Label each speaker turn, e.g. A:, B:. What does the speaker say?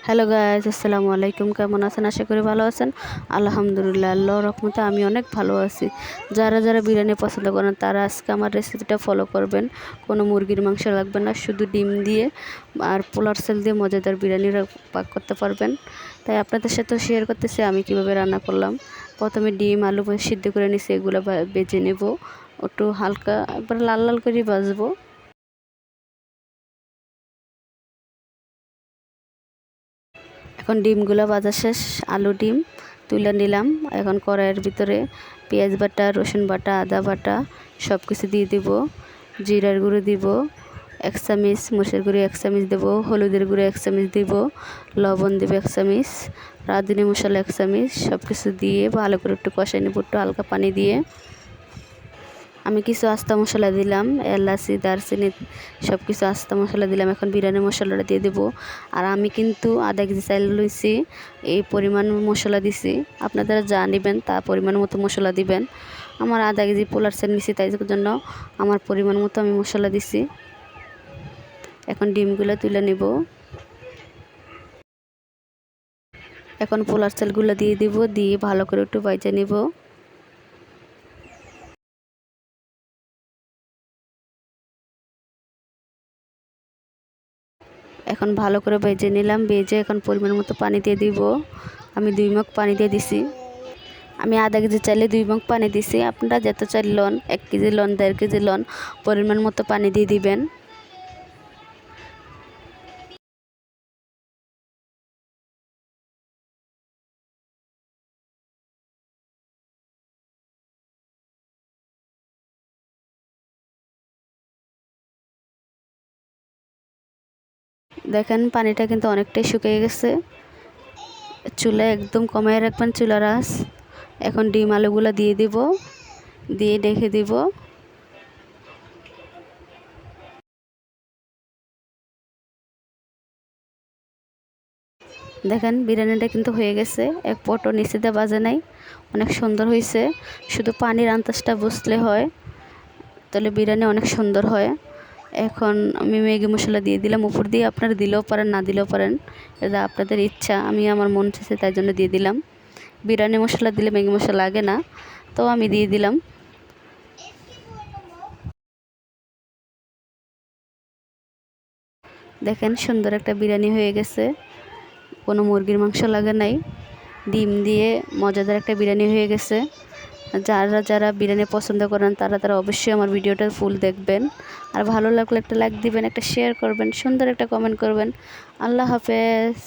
A: Hello guys, আসসালামু আলাইকুম। কেমন আছেন? আশা করি ভালো আছেন। আলহামদুলিল্লাহ, আল্লাহর রহমতে আমি অনেক ভালো আছি। যারা যারা বিরিয়ানি পছন্দ করেন তারা আজকে আমার রেসিপিটা ফলো করবেন। কোনো মুরগির মাংস লাগবে না, শুধু ডিম দিয়ে আর পোলার সেল দিয়ে মজাদার বিরিয়ানি পাক করতে পারবেন। তাই আপনাদের সাথে শেয়ার করতেছি আমি কিভাবে রান্না করলাম। প্রথমে ডিম আলু সিদ্ধ করে নিছি, এগুলো বেজে নেব। একটু হালকা একবার লাল লাল করে ভাজবো। এখন ডিমগুলো ভাজা শেষ, আলু ডিম তুলে নিলাম। এখন কড়াইয়ের ভিতরে পেঁয়াজ বাটা, রসুন বাটা, আদা বাটা সব কিছু দিয়ে দিব। জিরার গুঁড়ো দিব 1 চামচ, মরিচের গুঁড়ো 1 চামচ দেব, হলুদের গুঁড়ো 1 চামচ দিব, লবণ দেব 1 চামচ, রাঁধুনি মশলা 1 চামচ। সব কিছু দিয়ে ভালো করে একটু কষাই নেব, একটু হালকা পানি দিয়ে। আমি কিছু আস্তা মশলা দিলাম, এলাচি, দারচিনি সব কিছু আস্তা মশলা দিলাম। এখন বিরিয়ানি মশলাটা দিয়ে দেবো। আর আমি কিন্তু আধা কেজি চাল লইছি, এই পরিমাণ মশলা দিছি। আপনারা যা নেবেন তা পরিমাণ মতো মশলা দিবেন। আমার আধা কেজি পোলার চাল নিছি, তাই জন্য আমার পরিমাণ মতো আমি মশলা দিছি। এখন ডিমগুলো তুলে নেব। এখন পোলার চালগুলো দিয়ে দিব, দিয়ে ভালো করে একটু ভেজে নেব। এখন ভালো করে ভেজে নিলাম। ভেজে এখন পরিমাণ মতো পানি দিয়ে দিব। আমি 2 মগ পানি দিয়ে দিছি। আমি আধা কেজি চাইলে 2 মগ পানি দিছি। আপনারা যত চাল লন, 1 কেজি লন, 1.5 কেজি লন, পরিমাণ মতো পানি দিয়ে দিবেন। দেখেন পানিটা কিন্তু অনেকটাই শুকিয়ে গেছে। চুলা একদম কমায় রাখবেন, চুলার আঁচ। এখন ডিম আলুগুলো দিয়ে দিব, দিয়ে ঢেকে দিব। দেখেন বিরিয়ানিটা কিন্তু হয়ে গেছে, এক পটও নিচে দিয়ে বাজে নাই, অনেক সুন্দর হয়েছে। শুধু পানির আন্দাজটা বুঝলে হয়, তাহলে বিরিয়ানি অনেক সুন্দর হয়। এখন আমি ম্যাগি মশলা দিয়ে দিলাম উপর দিয়ে। আপনারা দিলেও পারেন, না দিলেও পারেন, এটা আপনাদের ইচ্ছা। আমি আমার মন চেয়েছে তাই জন্য দিয়ে দিলাম। বিরিয়ানি মশলা দিলে ম্যাগি মশলা লাগে না, তো আমি দিয়ে দিলাম। দেখেন সুন্দর একটা বিরিয়ানি হয়ে গেছে, কোনো মুরগির মাংস লাগে নাই, ডিম দিয়ে মজাদার একটা বিরিয়ানি হয়ে গেছে। যারা যারা বিরিয়ানি পছন্দ করেন তারা তারা অবশ্যই আমার ভিডিওটা ফুল দেখবেন। আর ভালো লাগলে একটা লাইক দিবেন, একটা শেয়ার করবেন, সুন্দর একটা কমেন্ট করবেন। আল্লাহ হাফেজ।